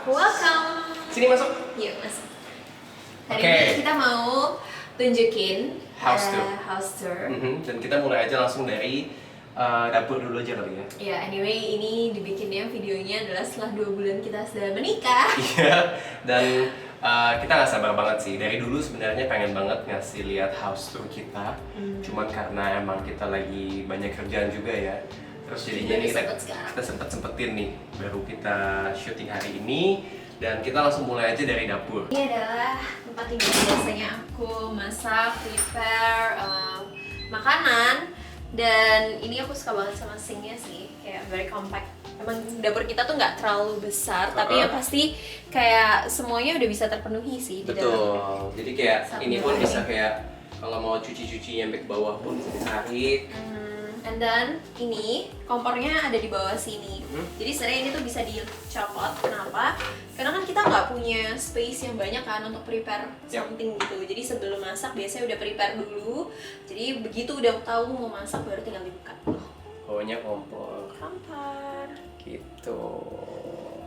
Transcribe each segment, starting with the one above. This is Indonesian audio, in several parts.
Welcome. Sini masuk. Yuk masuk. Hari Oke. ini kita mau tunjukin House tour. house tour. Dan kita mulai aja langsung dari dapur dulu aja kali ya. Ya, anyway ini dibikinnya videonya adalah setelah 2 bulan kita sudah menikah. Iya. Dan kita nggak sabar banget sih. Dari dulu sebenarnya pengen banget ngasih lihat house tour kita. Cuman karena emang kita lagi banyak kerjaan juga ya. Terus jadinya Baru ini sempet sekarang. kita sempetin nih. Baru kita syuting hari ini. Dan kita langsung mulai aja dari dapur. Ini adalah tempat yang biasanya aku masak, prepare makanan. Dan ini aku suka banget sama sinknya sih, kayak very compact. Emang dapur kita tuh nggak terlalu besar, tapi yang pasti kayak semuanya udah bisa terpenuhi sih di dalam. Betul. Jadi kayak Satu ini pun hari. bisa kayak kalau mau cuci-cuci nyampe ke bawah pun bisa ditarik. And then ini kompornya ada di bawah sini. Jadi sebenarnya ini tuh bisa dicopot. Kenapa? Karena kan kita nggak punya space yang banyak kan untuk prepare something gitu. Jadi sebelum masak biasanya udah prepare dulu. Jadi begitu udah tahu mau masak baru tinggal dibuka. Bawahnya kompor. Kompor. Gitu.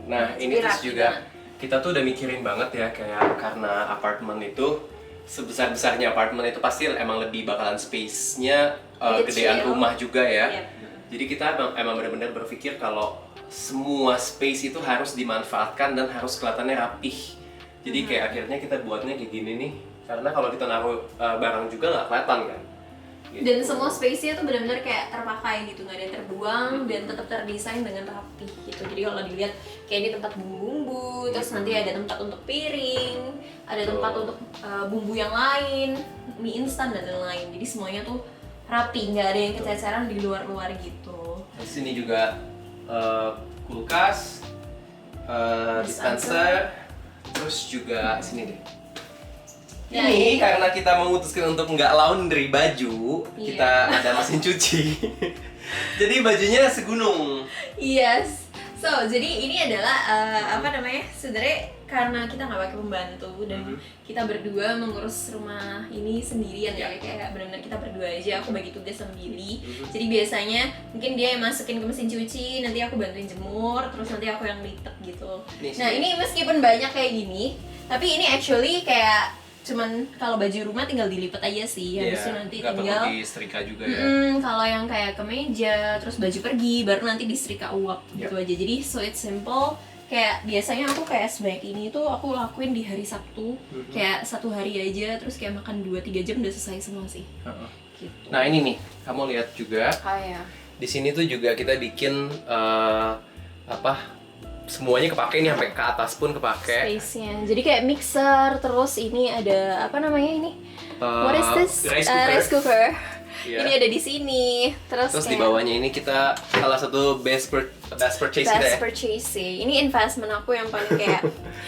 Nah, Jadi ini terus rapi juga banget. kita tuh udah mikirin banget ya kayak karena apartemen itu sebesar-besarnya apartemen itu pasti emang lebih bakalan space-nya Kecil. gedean rumah juga ya. Yep. Jadi kita emang benar-benar berpikir kalau semua space itu harus dimanfaatkan dan harus kelihatannya rapih. Jadi kayak akhirnya kita buatnya kayak gini nih. Karena kalau kita naruh barang juga nggak kelihatan kan. Gitu. Dan semua space-nya tuh benar-benar kayak terpakai gitu, nggak ada yang terbuang dan tetap terdesain dengan rapi gitu. Jadi kalau dilihat kayak ini tempat bumbu-bumbu, terus nanti ada tempat untuk piring, ada tempat untuk bumbu yang lain, mie instan dan lain-lain. Jadi semuanya tuh rapi, nggak ada yang kececeran di luar-luar gitu. Di sini juga kulkas, dispenser, terus juga sini deh. Ya, Ini karena kita memutuskan untuk nggak laundry baju, Iya. kita ada mesin cuci. Jadi bajunya segunung. Yes. So, jadi ini adalah apa namanya? Sebenarnya karena kita nggak pakai pembantu dan kita berdua mengurus rumah ini sendirian ya, kayak benar-benar kita berdua aja. Aku bagi tugas sama Billy. Jadi biasanya mungkin dia yang masukin ke mesin cuci, nanti aku bantuin jemur, terus nanti aku yang lipat gitu. Nih, Nah, sini. ini meskipun banyak kayak gini, tapi ini actually kayak cuman kalau baju rumah tinggal dilipat aja sih. Habis itu nanti nggak perlu tinggal disetrika juga ya. kalau yang kayak kemeja, terus baju pergi, baru nanti disetrika uap gitu aja. Jadi so it's simple. Kayak biasanya aku kayak sebanyak ini tuh aku lakuin di hari Sabtu, kayak 1 hari aja, terus kayak makan 2-3 jam udah selesai semua sih. Gitu. Nah ini nih, kamu lihat juga Kayak di sini tuh juga kita bikin semuanya kepake nih, sampai ke atas pun kepake. space-nya. Jadi kayak mixer, terus ini ada apa namanya ini? What is this? Rice cooker. Iya. Ini ada di sini. Terus Terus di kayak bawahnya ini kita salah satu best purchase kita best ya. purchase sih. Ini investment aku yang paling kayak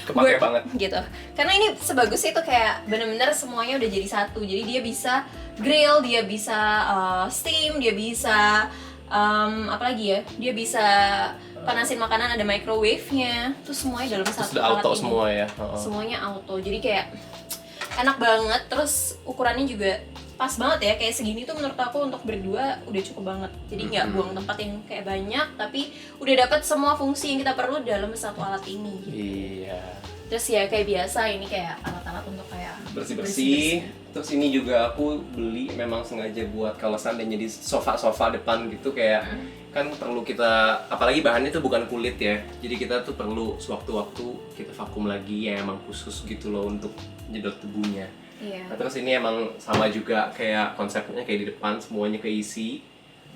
Kepake worth banget. gitu. Karena ini sebagus itu kayak bener-bener semuanya udah jadi satu. Jadi dia bisa grill, dia bisa steam, dia bisa apa lagi ya? Dia bisa panasin makanan, ada microwave-nya. Terus semuanya dalam Terus satu udah alat auto ini. semua ya. Semuanya auto. Jadi kayak enak banget. Terus ukurannya juga pas banget ya, kayak segini tuh menurut aku untuk berdua udah cukup banget. Jadi nggak buang tempat yang kayak banyak, tapi udah dapat semua fungsi yang kita perlu dalam satu alat ini gitu. Iya. Terus ya kayak biasa ini kayak alat-alat untuk kayak Bersih-bersih. Terus ini juga aku beli memang sengaja buat kalau seandainya di sofa-sofa depan gitu kayak kan perlu kita, apalagi bahannya itu bukan kulit ya. Jadi kita tuh perlu sewaktu-waktu kita vakum lagi yang emang khusus gitu loh untuk nyedot debunya. Iya. Nah, terus ini emang sama juga kayak konsepnya kayak di depan semuanya keisi.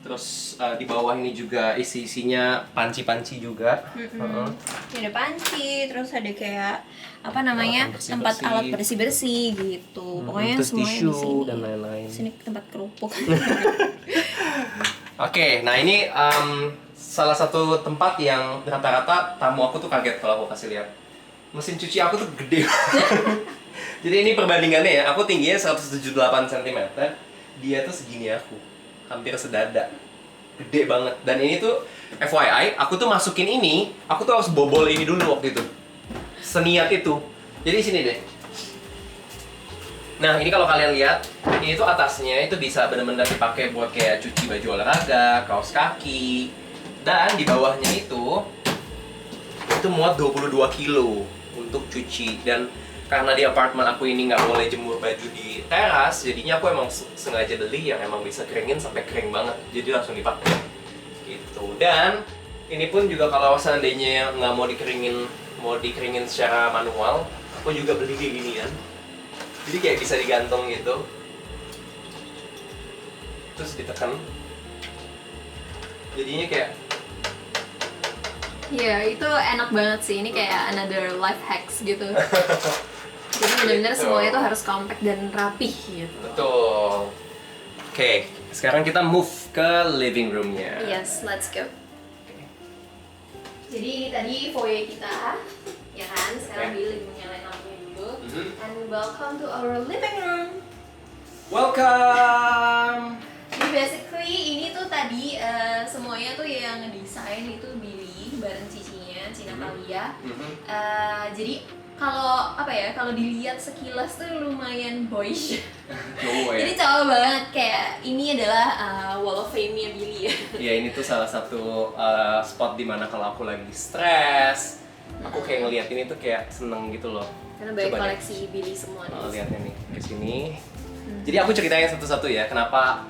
Terus di bawah ini juga isi-isinya panci-panci juga. Ini ada panci, terus ada kayak apa namanya Alat tempat bersih-bersih. alat bersih-bersih gitu. Pokoknya terus semuanya di tisu sini. dan lain-lain. Sini tempat kerupuk. Oke, nah ini salah satu tempat yang rata-rata tamu aku tuh kaget kalau aku kasih lihat. Mesin cuci aku tuh gede. Jadi ini perbandingannya ya, aku tingginya 178 cm, dia tuh segini aku, hampir sedada, gede banget. Dan ini tuh FYI, aku tuh masukin ini, aku tuh harus bobol ini dulu waktu itu, seniat itu. Jadi sini deh. Nah ini kalau kalian lihat, ini tuh atasnya itu bisa benar-benar dipakai buat kayak cuci baju olahraga, kaos kaki, dan di bawahnya itu itu muat 22 kilo untuk cuci. Dan karena di apartemen aku ini nggak boleh jemur baju di teras, jadinya aku emang sengaja beli yang emang bisa keringin sampai kering banget, jadi langsung dipakai gitu. Dan ini pun juga kalau seandainya nggak mau dikeringin secara manual, aku juga beli kayak ginian, jadi kayak bisa digantung gitu, terus ditekan, jadinya kayak Iya, itu enak banget sih. Ini kayak another life hacks gitu. Jadi benar-benar Gitu. semuanya tuh harus compact dan rapih gitu. betul. Oke, sekarang kita move ke living roomnya. Yes, let's go. Jadi ini tadi foyer kita, ya kan? Sekarang Oke. Billy nyalain lampunya dulu. Mhm. And welcome to our living room. Welcome. Jadi basically ini tuh tadi semuanya tuh yang ngedesain itu Billy bareng cicinya, Cina Talia. Jadi kalau apa ya, kalau dilihat sekilas tuh lumayan boyish. Cowok ya. Jadi cowok banget, kayak ini adalah wall of fame-nya Billy ya. Iya, ini tuh salah satu spot dimana kalau aku lagi stres, aku kayak ngeliat ini tuh kayak seneng gitu loh. Karena banyak Coba deh. koleksi Billy semua nih. Lihatnya nih di sini. Jadi aku ceritain satu-satu ya, kenapa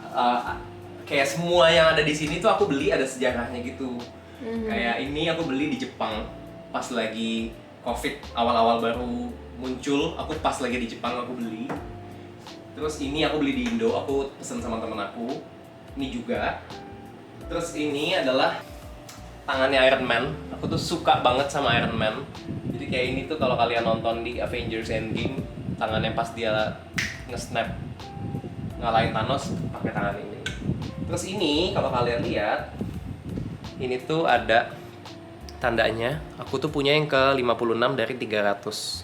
kayak semua yang ada di sini tuh aku beli ada sejarahnya gitu. Kayak ini aku beli di Jepang pas lagi COVID awal-awal baru muncul, aku pas lagi di Jepang aku beli. Terus ini aku beli di Indo, aku pesen sama temen aku. Ini juga. Terus ini adalah tangannya Iron Man. Aku tuh suka banget sama Iron Man. Jadi kayak ini tuh kalau kalian nonton di Avengers Endgame, tangannya pas dia nge-snap ngalahin Thanos pakai tangan ini. Terus ini kalau kalian lihat, ini tuh ada tandanya. Aku tuh punya yang ke 56 dari 300.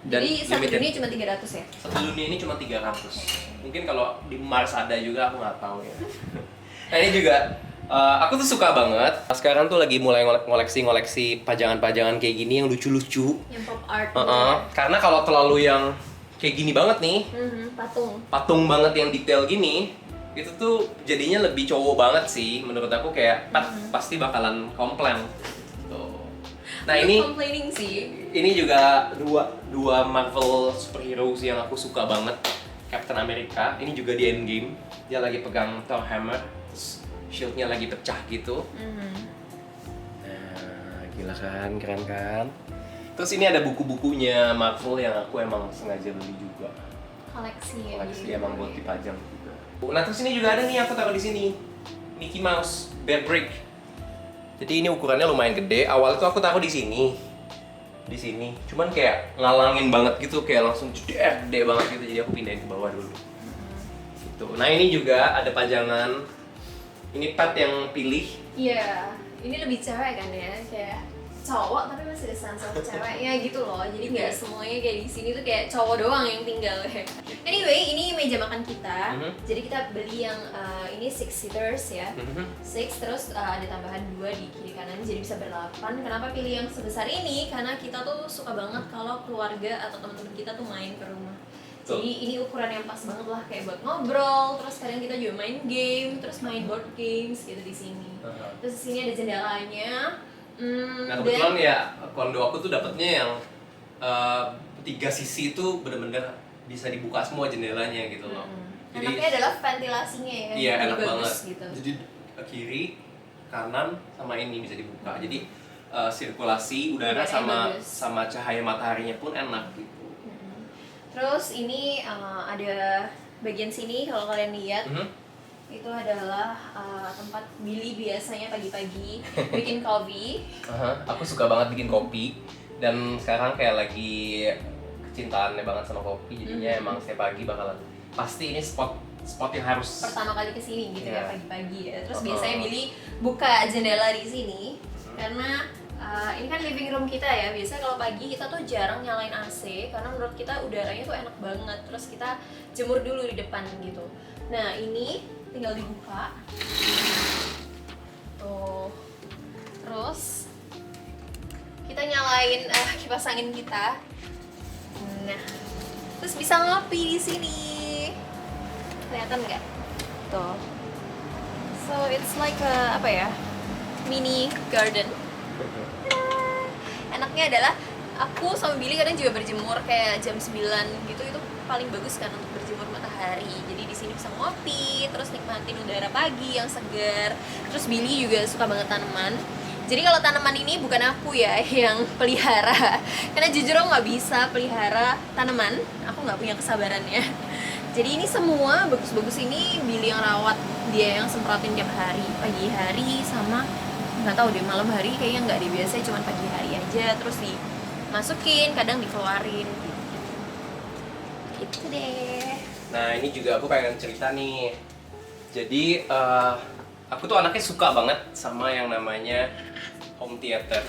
Dan Jadi satu limited. dunia cuma 300 ya? Satu dunia ini cuma 300. Mungkin kalau di Mars ada juga, aku nggak tahu ya. Nah ini juga aku tuh suka banget. Sekarang tuh lagi mulai ngoleksi pajangan-pajangan kayak gini yang lucu-lucu. Yang pop art. Karena kalau terlalu yang kayak gini banget nih, Patung. patung banget yang detail gini, itu tuh jadinya lebih cowok banget sih. Menurut aku kayak pasti bakalan komplain. Tuh. Nah ini Complaining sih. ini juga dua Marvel superheroes yang aku suka banget. Captain America, ini juga di Endgame. Dia lagi pegang Thor hammer, terus shieldnya lagi pecah gitu. Nah, gila kan, keren kan? Terus ini ada buku-bukunya Marvel yang aku emang sengaja beli juga. Koleksi ya. Koleksi emang buat dipajang juga. Nah terus ini juga ada nih, aku taruh di sini. Mickey Mouse, Bear Brick. Jadi ini ukurannya lumayan gede. Awal itu aku taruh di sini. Di sini. Cuman kayak ngalangin banget gitu, kayak langsung gede banget gitu. Jadi aku pindahin ke bawah dulu. Gitu. Nah ini juga ada pajangan. Ini pet yang pilih. Iya, ini lebih cewek kan ya, kayak cowok tapi masih ada sense of ceweknya gitu loh. Jadi nggak semuanya kayak di sini tuh kayak cowok doang yang tinggal ya. Anyway, ini meja makan kita. Jadi kita beli yang ini 6-seaters ya. 6, terus ada tambahan 2 di kiri kanan, jadi bisa ber-8. Kenapa pilih yang sebesar ini? Karena kita tuh suka banget kalau keluarga atau teman-teman kita tuh main ke rumah. Jadi ini ukuran yang pas banget lah, kayak buat ngobrol, terus kadang kita juga main game, terus main board games gitu di sini. Terus di sini ada jendelanya. Nah kebetulan ya kondo aku tuh dapetnya yang 3 sisi itu bener-bener bisa dibuka semua jendelanya gitu loh. Jadi Enaknya adalah ventilasinya ya. iya jadi enak bagus banget. Gitu. Jadi kiri, kanan sama ini bisa dibuka. Jadi sirkulasi udara Udaranya sama bagus. cahaya mataharinya pun enak gitu. Terus ini ada bagian sini kalau kalian lihat. Itu adalah tempat Billy biasanya pagi-pagi bikin kopi. Aku suka banget bikin kopi dan sekarang kayak lagi kecintaannya banget sama kopi, jadinya emang setiap pagi bakalan pasti ini spot yang harus Pertama kali kesini gitu ya Iya. pagi-pagi ya. Terus biasanya Billy buka jendela di sini karena ini kan living room kita ya. Biasanya kalau pagi kita tuh jarang nyalain AC karena menurut kita udaranya tuh enak banget. Terus kita jemur dulu di depan gitu. Nah ini tinggal dibuka. Tuh. Terus kita nyalain kipas angin kita. Nah, terus bisa ngopi di sini. Kelihatan nggak? Tuh. So it's like a, apa ya? Mini garden. enaknya adalah aku sama Billy kadang juga berjemur kayak jam 9 gitu, itu paling bagus kan untuk berjemur matahari. Jadi di sini bisa ngopi, terus nikmatin udara pagi yang segar. Terus Billy juga suka banget tanaman. Jadi kalau tanaman ini bukan aku ya yang pelihara, karena jujur aku nggak bisa pelihara tanaman, aku nggak punya kesabarannya. Jadi ini semua bagus-bagus ini Billy yang rawat, dia yang semprotin tiap hari, pagi hari sama nggak tahu deh malam hari kayaknya nggak deh, biasanya cuma pagi hari aja, terus dimasukin, kadang dikeluarin gitu deh. Nah ini juga aku pengen cerita nih. Jadi aku tuh anaknya suka banget sama yang namanya home theater.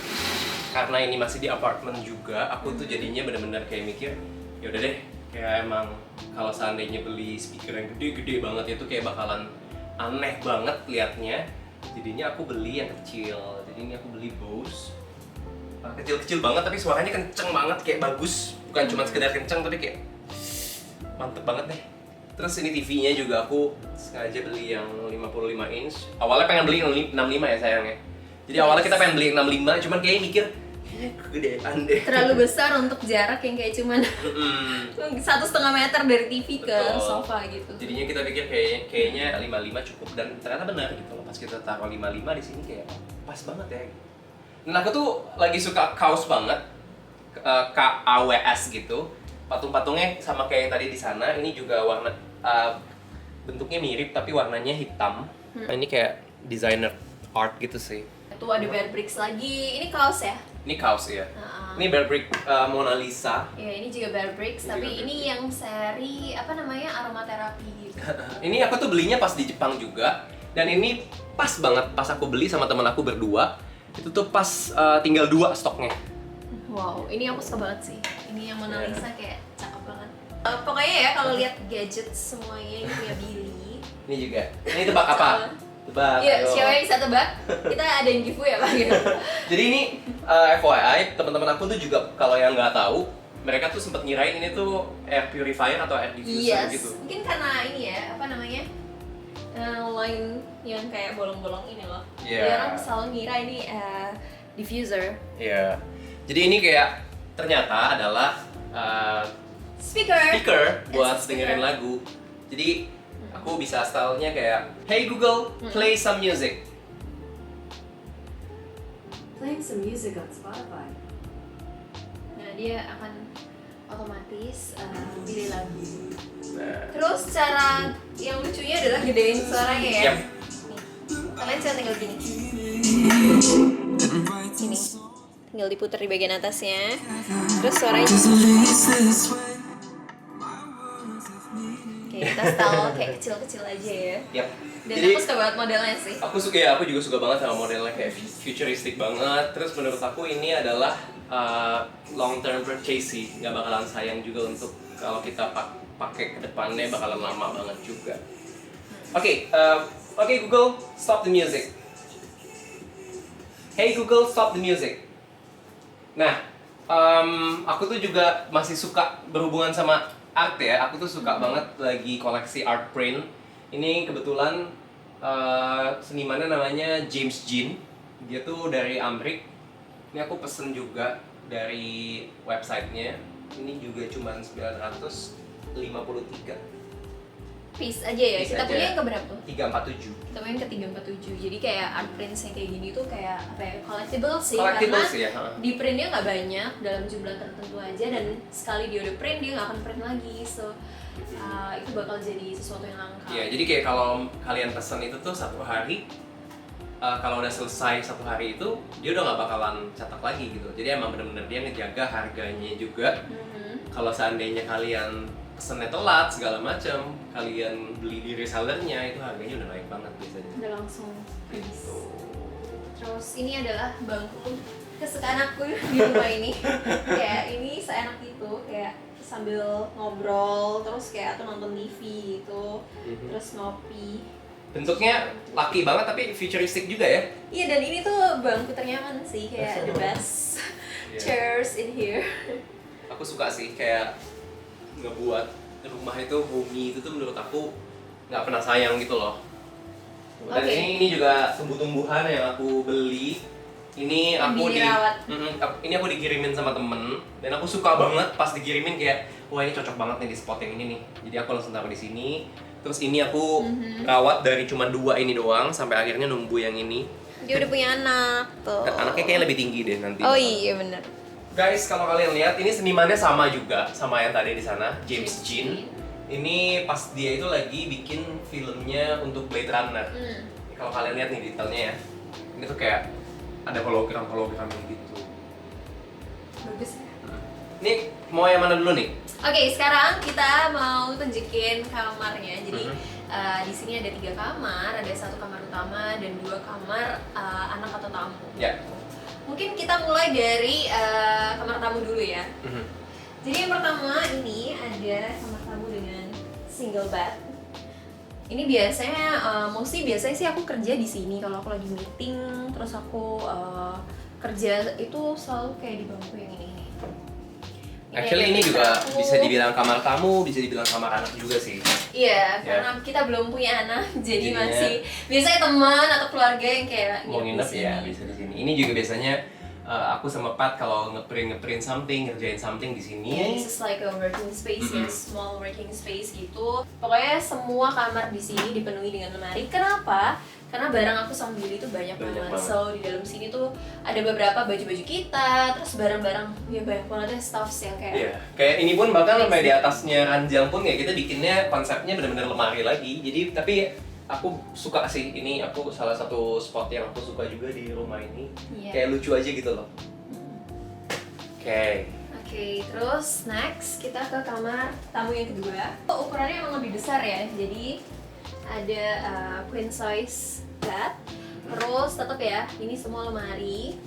Karena ini masih di apartemen juga, aku tuh jadinya bener-bener kayak mikir, ya udah deh, kayak emang kalau seandainya beli speaker yang gede-gede banget itu kayak bakalan aneh banget liatnya. Jadinya aku beli yang kecil. Jadi ini aku beli Bose. Kecil-kecil banget tapi suaranya kenceng banget, kayak bagus. Bukan cuma sekedar kenceng tapi kayak mantep banget deh. Terus ini TV-nya juga aku sengaja beli yang 55 inch. Awalnya pengen beli yang 65 ya sayangnya. Jadi awalnya kita pengen beli yang 65, cuman kayaknya mikir kayaknya kegedean deh. Terlalu besar untuk jarak yang kayak cuman 1,5 meter dari TV ke Betul. sofa gitu. Jadinya kita pikir kayaknya 55 cukup, dan ternyata benar gitu loh. Pas kita taruh 55 di sini kayak pas banget ya. Dan aku tuh lagi suka kaos banget, KAWS gitu. Patung-patungnya sama kayak yang tadi di sana. Ini juga warna bentuknya mirip tapi warnanya hitam. Nah, ini kayak designer art gitu sih. Itu ada Bear Bricks lagi. Ini kaos ya? Ini kaos ya. Ini Bear Brick Mona Lisa. Ya, ini juga Bear Bricks, Ini tapi juga ini yang seri apa namanya, aromaterapi gitu. Ini aku tuh belinya pas di Jepang juga. Dan ini pas banget pas aku beli sama teman aku berdua. Itu tuh pas tinggal 2 stoknya. Wow, ini aku suka banget sih. Ini yang Mona Lisa kayak cakep banget. Pokoknya ya kalau lihat gadget semuanya ini punya Billy. Ini juga. Ini tebak apa? Tebak. Iya, ayo. siapa yang bisa tebak? Kita ada yang giveaway apa gitu. Jadi ini FYI, teman-teman aku tuh juga kalau yang nggak tahu, mereka tuh sempet ngirain ini tuh air purifier atau air diffuser Yes, gitu. mungkin karena ini ya, apa namanya, line yang kayak bolong-bolong ini loh. Iya. Jadi orang selalu ngira ini diffuser. Iya. Jadi ini kayak ternyata adalah Speaker. speaker buat Yes, speaker. dengerin lagu. Jadi aku bisa stylenya kayak, hey Google, play some music. Playing some music on Spotify. Nah, dia akan otomatis pilih lagu. Nah, Terus cara yang lucunya adalah gedein suaranya ya. Yap. Nih, kalian bisa tinggal gini. Ini. Tinggal diputar di bagian atasnya. Terus suaranya. Oke, kita style kayak kecil-kecil aja ya. yap. Dan Jadi aku suka banget modelnya sih. aku juga suka banget sama modelnya, kayak futuristic banget. Terus menurut aku ini adalah long term purchase sih, nggak bakalan sayang juga untuk kalau kita pakai ke depannya, bakalan lama banget juga. Oke, Google, stop the music. Hey Google, stop the music. Nah, aku tuh juga masih suka berhubungan sama art ya. Aku tuh suka banget lagi koleksi art print. Ini kebetulan senimannya namanya James Jean. Dia tuh dari Amrik. Ini aku pesen juga dari websitenya. Ini juga cuma 953. Piece aja ya. Piece Kita aja. punya yang keberapa tuh? 347. Kita punya yang ke 347. Jadi kayak art prints yang kayak gini tuh kayak apa ya? Collectible sih. Collectible karena sih ya, ha. di printnya nggak banyak dalam jumlah tertentu aja, dan sekali dia udah print dia nggak akan print lagi. So itu bakal jadi sesuatu yang langka. Iya, jadi kayak kalau kalian pesen itu tuh 1 hari, kalau udah selesai 1 hari itu, dia udah nggak bakalan cetak lagi gitu. Jadi emang bener-bener dia ngejaga harganya juga. Kalau seandainya kalian pesennya telat segala macam, kalian beli di resellernya, itu harganya udah naik banget biasanya. Udah langsung habis. Gitu. Terus ini adalah bangku kesukaan aku di rumah ini. Kayak ini seenak itu, kayak sambil ngobrol, terus kayak atau nonton TV gitu, terus ngopi. Bentuknya laki banget tapi futuristic juga ya. Iya, dan ini tuh bangku ternyaman sih, kayak the best Iya. chairs in here. Aku suka sih kayak ngebuat rumah itu homey, itu tuh menurut aku nggak pernah sayang gitu loh. Dan Oke. ini juga tumbuh-tumbuhan yang aku beli. Ini Yang aku dirawat. ini aku dikirimin sama temen dan aku suka banget pas dikirimin kayak wah ini cocok banget nih di spot yang ini nih. Jadi aku langsung taruh di sini. Terus ini aku rawat dari cuma 2 ini doang sampai akhirnya nunggu yang ini. Dia udah punya anak tuh. Dan anaknya kayaknya lebih tinggi deh nanti. Oh iya bener. Guys, kalau kalian lihat ini senimannya sama juga sama yang tadi di sana, James Jean. Ini pas dia itu lagi bikin filmnya untuk Blade Runner. Kalau kalian lihat nih detailnya ya, ini tuh kayak ada hologram gitu. Bagus ya. Ini mau yang mana dulu nih? Oke, sekarang kita mau tunjukin kamarnya. Jadi di sini ada 3 kamar, ada 1 kamar utama dan 2 kamar anak atau tamu. Ya. Mungkin kita mulai dari kamar tamu dulu ya. Jadi yang pertama ini ada kamar tamu dengan single bed. Ini biasanya, biasanya sih aku kerja di sini kalau aku lagi meeting, terus aku kerja itu selalu kayak di bangku yang ini. Actually ini juga bisa dibilang kamar tamu, bisa dibilang kamar anak juga sih. Iya, karena kita belum punya anak, jadi Jadinya, masih biasanya teman atau keluarga yang kayak mau nginep ya bisa di sini. Ini juga biasanya aku sama Pat kalau ngeprint something, ngerjain something di sini. Yeah, this is like a working space ya, small working space gitu. Pokoknya semua kamar di sini dipenuhi dengan lemari. Kenapa? Karena barang aku sama Billy itu banyak banget. So di dalam sini tuh ada beberapa baju-baju kita, terus barang-barang ya banyak banget ya stuffs yang kayak. Iya, kayak ini pun bahkan sampai di atasnya ranjang pun kayak kita bikinnya konsepnya benar-benar lemari lagi. Jadi tapi aku suka sih, ini aku salah satu spot yang aku suka juga di rumah ini. Kayak lucu aja gitu loh. Oke, Terus next kita ke kamar tamu yang kedua. Ukurannya emang lebih besar ya, jadi ada queen size bed. Terus tetap ya, ini semua lemari.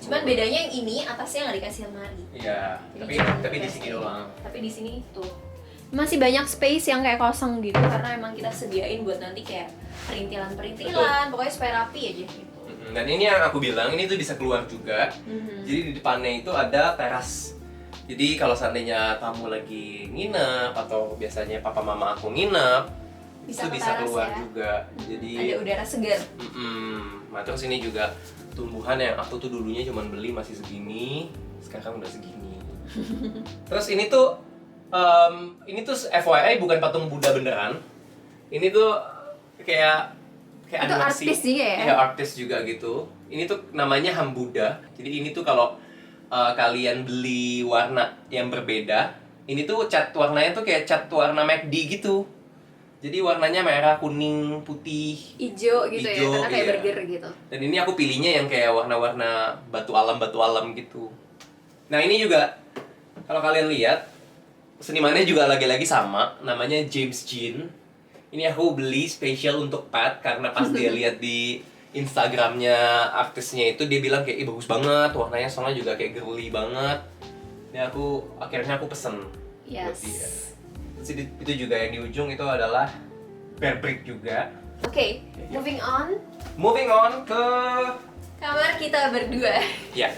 Cuman bedanya yang ini atasnya nggak dikasih lemari. Iya, Jadi tapi di sini doang. Tapi di sini tuh masih banyak space yang kayak kosong gitu karena emang kita sediain buat nanti kayak perintilan, pokoknya supaya rapi aja gitu. Dan ini yang aku bilang, ini tuh bisa keluar juga. Jadi di depannya itu ada teras. Jadi kalau seandainya tamu lagi nginep atau biasanya papa mama aku nginep, Bisa itu ke bisa teras keluar ya. juga. Jadi Ada udara segar. Nah terus ini juga tumbuhan yang aku tuh dulunya cuma beli masih segini, sekarang udah segini. Terus ini tuh FYI bukan patung Buddha beneran. Ini tuh kayak Itu animasi. artis juga ya? Iya, artis juga gitu. Ini tuh namanya Ham Buddha. Jadi ini tuh kalau kalian beli warna yang berbeda, ini tuh cat warnanya tuh kayak cat warna McD gitu. Jadi warnanya merah, kuning, putih, Ijo gitu ya, Ijo, karena kayak iya. burger gitu. Dan ini aku pilihnya yang kayak warna-warna batu alam gitu. Nah ini juga kalau kalian lihat senimannya juga lagi-lagi sama, namanya James Jean. Ini aku beli spesial untuk Pat karena pas dia lihat di Instagramnya artisnya itu dia bilang kayak bagus banget, warnanya soalnya juga kayak girly banget. Nah akhirnya aku pesen buat dia. Terus itu juga yang di ujung itu adalah bear brick juga. Oke, moving on. Moving on ke Kamar kita berdua. ya.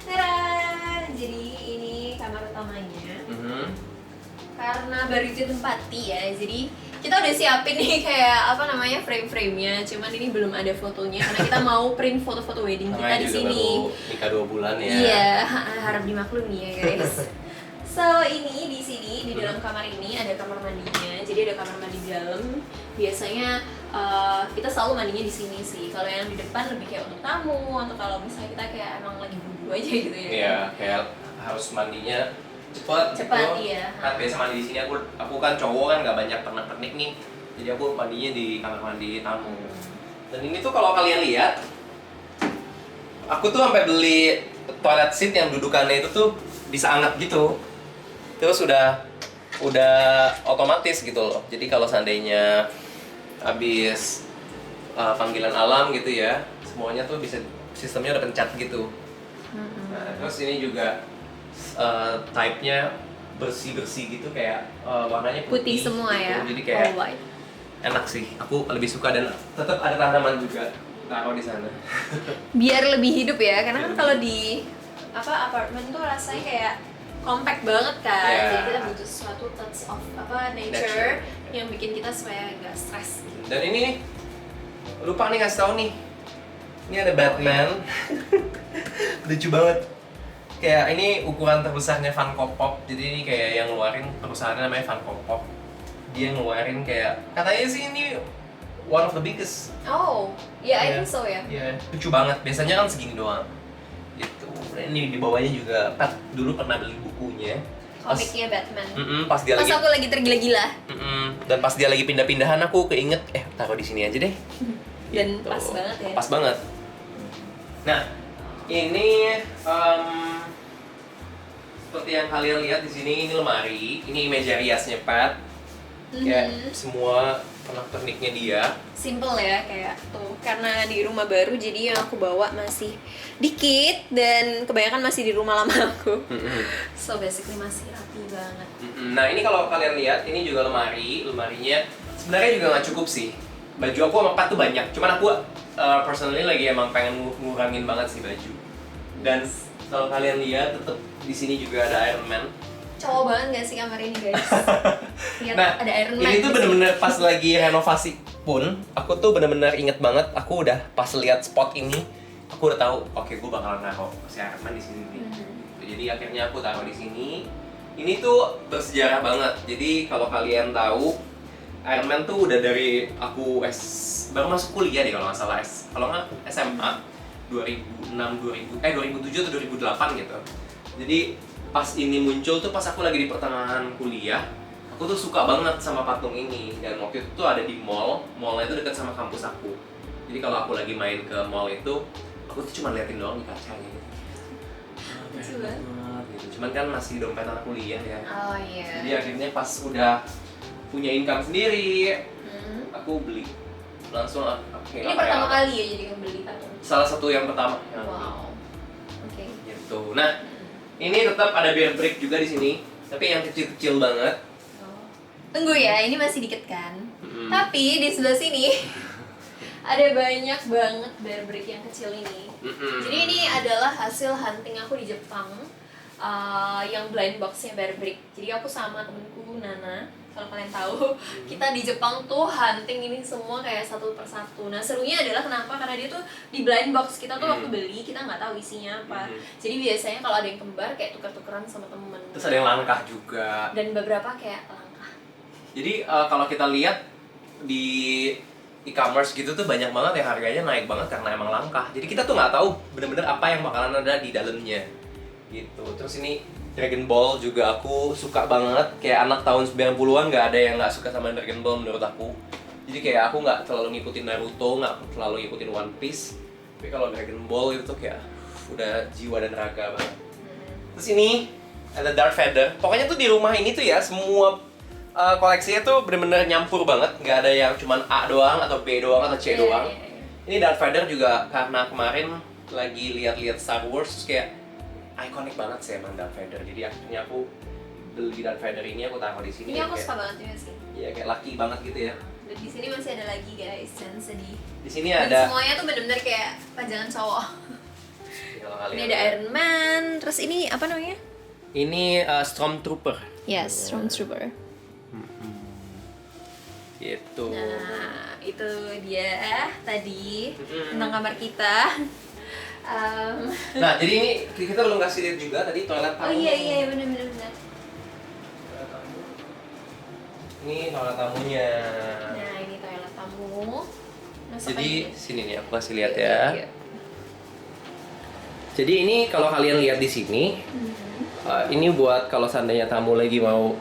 Tada! Jadi ini kamar utamanya. Karena baru ditempati ya, jadi kita udah siapin nih kayak apa namanya frame-framenya. Cuman ini belum ada fotonya karena kita mau print foto-foto wedding kita di sini. Nikah 2 bulan ya. Iya, harap dimaklumi ya guys. So ini di sini di dalam kamar ini ada kamar mandinya. Jadi ada kamar mandi dalam. Biasanya kita selalu mandinya di sini sih. Kalau yang di depan lebih kayak untuk tamu atau kalau misalnya kita kayak emang lagi buru aja gitu ya. Iya, kayak harus mandinya cepat gitu. Iya. Kan biasa mandi di sini aku kan cowok kan nggak banyak pernik-pernik nih. Jadi aku mandinya di kamar mandi tamu. Dan ini tuh kalau kalian lihat, aku tuh sampai beli toilet seat yang dudukannya itu tuh bisa anget gitu. Terus udah otomatis gitu loh. Jadi kalau seandainya habis panggilan alam gitu ya, semuanya tuh bisa sistemnya udah pencet gitu. Nah, terus ini juga type-nya bersih-bersih gitu kayak warnanya Putih putih semua gitu. ya. Jadi kayak all white. enak sih. Aku lebih suka dan tetap ada tanaman juga taruh di sana. Biar lebih hidup ya, karena kan kalau di apartemen tuh rasanya kayak compact banget kan. Yeah. Jadi kita butuh sesuatu touch of nature yang bikin kita supaya nggak stres. Dan ini nih lupa nih ngasih tahu nih. Ini ada Batman. Lucu banget. Kayak ini ukuran terbesarnya Funko Pop. Jadi ini kayak yang ngeluarin perusahaannya namanya Funko Pop. Dia ngeluarin kayak katanya sih ini one of the biggest. Oh, ya I Iya. think so ya. Iya, lucu banget. Biasanya kan segini doang. Gitu. Dan ini di bawahnya juga Pat dulu pernah beli bukunya. Komiknya Batman. Pas dia Pas lagi aku lagi tergila-gila dan pas dia lagi pindah-pindahan aku keinget taruh di sini aja deh. dan Gitu. pas banget ya. Pas banget. Nah, ini seperti yang kalian lihat di sini ini lemari, ini meja riasnya Pat. Kayak semua pernak-perniknya dia. Simple ya kayak tuh karena di rumah baru jadi yang aku bawa masih dikit dan kebanyakan masih di rumah lama aku. So basically masih rapi banget. Nah, ini kalau kalian lihat ini juga lemarinya sebenarnya juga nggak cukup sih. Baju aku sama Pat tuh banyak, cuman aku personally lagi emang pengen ngurangin banget sih baju. Dan kalau kalian lihat tetap di sini juga ada Iron Man. Cowok banget gak sih kamar ini guys? Lihat Nah, ada Iron Man. ini tuh di bener-bener sini. pas lagi renovasi pun, aku tuh bener-bener inget banget. Aku udah pas lihat spot ini, aku udah tahu, oke, gue bakalan naruh si Iron Man di sini nih. Jadi akhirnya aku taruh di sini. Ini tuh bersejarah banget. Jadi kalau kalian tahu, Iron Man tuh udah dari aku baru masuk kuliah deh kalau nggak salah kalau nggak SMA 2007 atau 2008 gitu. Jadi pas ini muncul tuh pas aku lagi di pertengahan kuliah, aku tuh suka banget sama patung ini. Dan waktu itu tuh ada di mallnya itu dekat sama kampus aku. Jadi kalau aku lagi main ke mall itu, aku tuh cuma liatin doang di kacanya gitu. Lucu banget. Gitu. Cuman kan masih dompet anak kuliah ya. Oh iya. Jadi akhirnya pas udah punya income sendiri, aku beli langsung. Ini pertama kali ya jadi kembali patung. Salah satu yang pertama. Wow. Oke. Gitu. Nah, ini tetap ada bear brick juga di sini, tapi yang kecil-kecil banget. Tunggu ya, ini masih dikit kan? Tapi di sebelah sini ada banyak banget bear brick yang kecil ini. Jadi ini adalah hasil hunting aku di Jepang, yang blind boxnya bear brick. Jadi aku sama temenku Nana, kalau kalian tahu, kita di Jepang tuh hunting ini semua kayak satu persatu. Nah serunya adalah kenapa? Karena dia tuh di blind box kita tuh waktu beli kita nggak tahu isinya apa. Jadi biasanya kalau ada yang kembar kayak tuker-tukeran sama temen. Terus ada yang langkah juga. Dan beberapa kayak langkah. Jadi kalau kita lihat di e-commerce gitu tuh banyak banget yang harganya naik banget karena emang langkah. Jadi kita tuh nggak tahu bener-bener apa yang bakalan ada di dalamnya. Gitu. Terus ini Dragon Ball juga aku suka banget. Kayak anak tahun 90-an nggak ada yang nggak suka sama Dragon Ball menurut aku. Jadi kayak aku nggak terlalu ngikutin Naruto, nggak terlalu ngikutin One Piece. Tapi kalau Dragon Ball itu tuh kayak udah jiwa dan raga banget. Terus ini ada Darth Vader. Pokoknya tuh di rumah ini tuh ya semua koleksinya tuh bener-bener nyampur banget. Nggak ada yang cuman A doang atau B doang atau C doang. Ini Darth Vader juga karena kemarin lagi lihat-lihat Star Wars terus kayak ikonik banget sih emang Darth Vader. Jadi akhirnya aku beli Darth Vader ini, aku taruh di sini. Ini aku kayak, suka banget juga sih. Iya kayak lucky banget gitu ya. Dan di sini masih ada lagi guys, jangan sedih. Di sini Dan ada. semuanya tuh bener-bener kayak pajangan cowok. Kalau kalian Ini ada lihat. Iron Man, terus ini apa namanya? Ini Stormtrooper. Yes, Stormtrooper. Gitu. Nah, itu dia tadi tentang kamar kita. Nah, jadi ini kita belum kasih lihat juga tadi toilet tamu. Oh iya benar. Ini toilet tamunya. Nah, ini toilet tamu. Masuk Jadi aja. sini nih aku kasih lihat ya. Iya. Jadi ini kalau kalian lihat di sini, ini buat kalau seandainya tamu lagi mau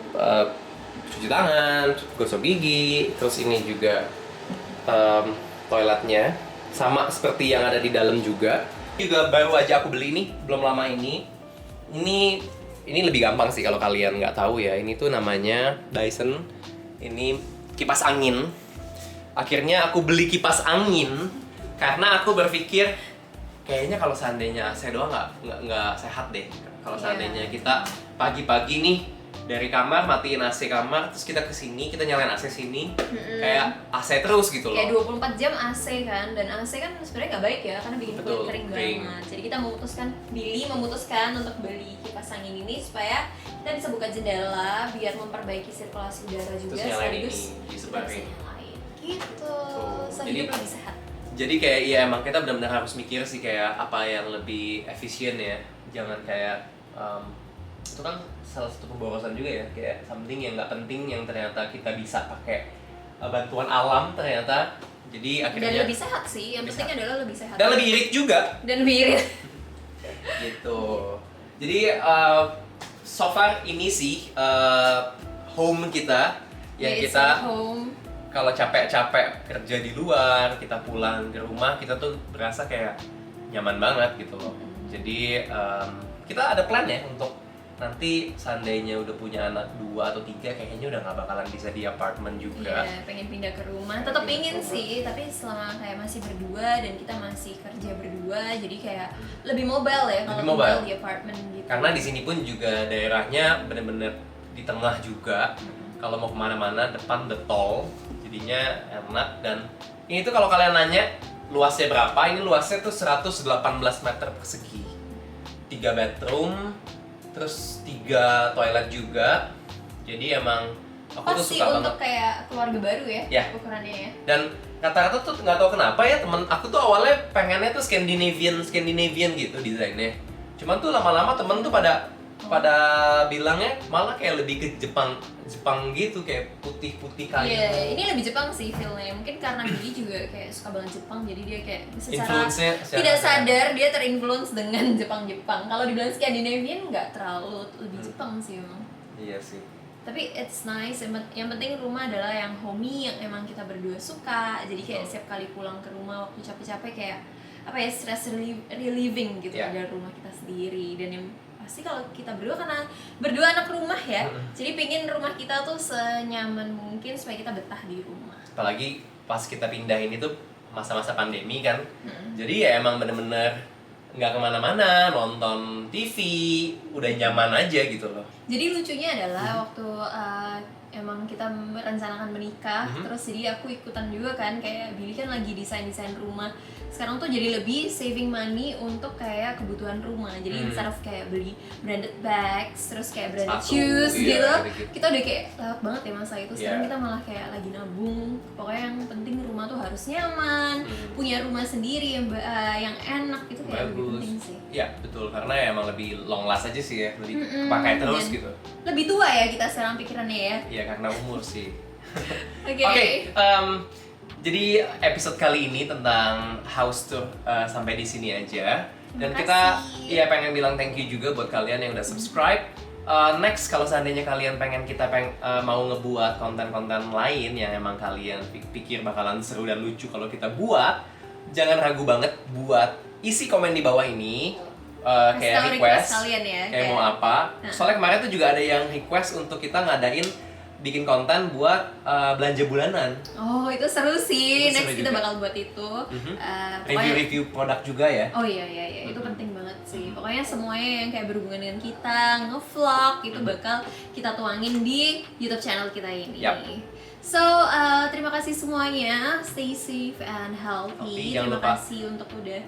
cuci tangan, gosok gigi, terus ini juga toiletnya sama seperti yang ada di dalam juga. Juga baru aja aku beli nih, belum lama ini. Ini lebih gampang sih kalau kalian nggak tahu ya. Ini tuh namanya Dyson. Ini kipas angin. Akhirnya aku beli kipas angin karena aku berpikir kayaknya kalau seandainya AC doang nggak sehat deh. Kalau seandainya kita pagi-pagi nih dari kamar matiin AC kamar, terus kita kesini kita nyalain AC sini, kayak AC terus gitu loh. Kayak 24 jam AC kan, dan AC kan sebenarnya nggak baik ya karena bikin kulit Betul, kering kering. banget. Jadi kita memutuskan untuk beli kipas angin ini supaya kita bisa buka jendela biar memperbaiki sirkulasi udara juga Terus nyalain sekaligus ini, kita disebarin. bisa nyalain gitu. So Jadi- hidup lebih sehat. Jadi kayak ya emang kita benar-benar harus mikir sih kayak apa yang lebih efisien ya. Jangan kayak itu kan salah satu pemborosan juga ya, kayak something yang nggak penting yang ternyata kita bisa pakai bantuan alam ternyata. Jadi akhirnya Dan lebih sehat sih, yang penting adalah lebih sehat. dan lebih irit juga Dan lebih irit. gitu. Jadi so far ini sih home kita yang Yes, kita home. kalau capek-capek kerja di luar, kita pulang ke rumah, kita tuh berasa kayak nyaman banget gitu loh. Jadi kita ada plan ya untuk nanti seandainya udah punya anak 2 atau 3, kayaknya udah nggak bakalan bisa di apartemen juga. Iya, pengen pindah ke rumah. Tetap ingin sih, tapi selama kayak masih berdua dan kita masih kerja berdua, jadi kayak lebih mobile ya kalau Lebih mobile. tinggal di apartemen gitu. Karena di sini pun juga daerahnya bener-bener di tengah juga. Kalau mau kemana-mana depan the tol, jadinya enak. Dan ini tuh kalau kalian nanya luasnya berapa, ini luasnya tuh 118 meter persegi, 3 bedroom, terus 3 toilet juga. Jadi emang aku Pas tuh sih suka untuk banget. kayak keluarga baru ya, Ya. ukurannya ya. Dan rata-rata tuh nggak tahu kenapa ya temen aku tuh awalnya pengennya tuh Scandinavian gitu desainnya. Cuman tuh lama-lama temen tuh pada bilangnya malah kayak lebih ke Jepang gitu, kayak putih-putih kayu. Iya, ini lebih Jepang sih feel-nya. Mungkin karena Billy juga kayak suka banget Jepang, jadi dia kayak secara Influence-nya secara- tidak sadar dia terinfluence dengan Jepang-Jepang. Kalau dibilang Scandinavian nggak terlalu, lebih Jepang sih emang. Iya sih. Tapi it's nice, yang penting rumah adalah yang homey, yang emang kita berdua suka. Jadi kayak setiap kali pulang ke rumah waktu capek-capek kayak apa ya, stress relieving gitu Yeah. ada rumah kita sendiri. Dan yang pasti kalau kita berdua, karena berdua anak rumah ya, jadi pingin rumah kita tuh senyaman mungkin supaya kita betah di rumah. Apalagi pas kita pindahin itu masa-masa pandemi kan. Jadi ya emang bener-bener nggak kemana-mana, nonton TV, udah nyaman aja gitu loh. Jadi lucunya adalah waktu emang kita merencanakan menikah, terus jadi aku ikutan juga kan, kayak Billy kan lagi desain rumah. Sekarang tuh jadi lebih saving money untuk kayak kebutuhan rumah. Jadi instead of kayak beli branded bags, terus kayak branded Sepatu, shoes iya, gitu, gitu-gitu. kita udah kayak lewat banget ya masa itu. Sekarang Iya. kita malah kayak lagi nabung. Pokoknya yang penting rumah tuh harus nyaman, punya rumah sendiri yang enak, itu kayak lebih penting sih. Ya betul, karena ya emang lebih long last aja sih ya, lebih Mm-mm, pakai terus dan- gitu. Lebih tua ya kita sekarang pikirannya ya. Ya karena umur sih. Oke. Oke, jadi episode kali ini tentang house tour sampai di sini aja. Dan Terima kita kasih. ya pengen bilang thank you juga buat kalian yang udah subscribe. Next kalau seandainya kalian pengen mau ngebuat konten-konten lain yang emang kalian pikir bakalan seru dan lucu kalau kita buat, jangan ragu banget buat isi komen di bawah ini. Kasih Kayak tahu request kalian ya. kayak mau apa. Soalnya kemarin tuh juga ada yang request untuk kita ngadain bikin konten buat belanja bulanan, Oh, itu seru sih. Itu seru Next kita juga. bakal buat itu. Pokoknya review-review produk juga ya. Oh iya itu penting banget sih. Pokoknya semuanya yang kayak berhubungan dengan kita, nge-vlog itu bakal kita tuangin di YouTube channel kita ini. Yap. So, terima kasih semuanya. Stay safe and healthy. Jangan Terima lupa. kasih untuk udah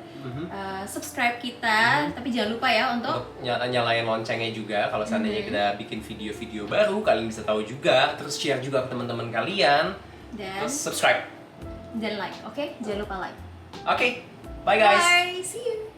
subscribe kita. Tapi jangan lupa ya untuk Untuk nyalain loncengnya juga kalau seandainya kita bikin video-video baru, kalian bisa tahu juga, terus share juga ke teman-teman kalian, dan terus subscribe. like, oke? Jangan lupa like. Oke, bye guys. Bye, see you.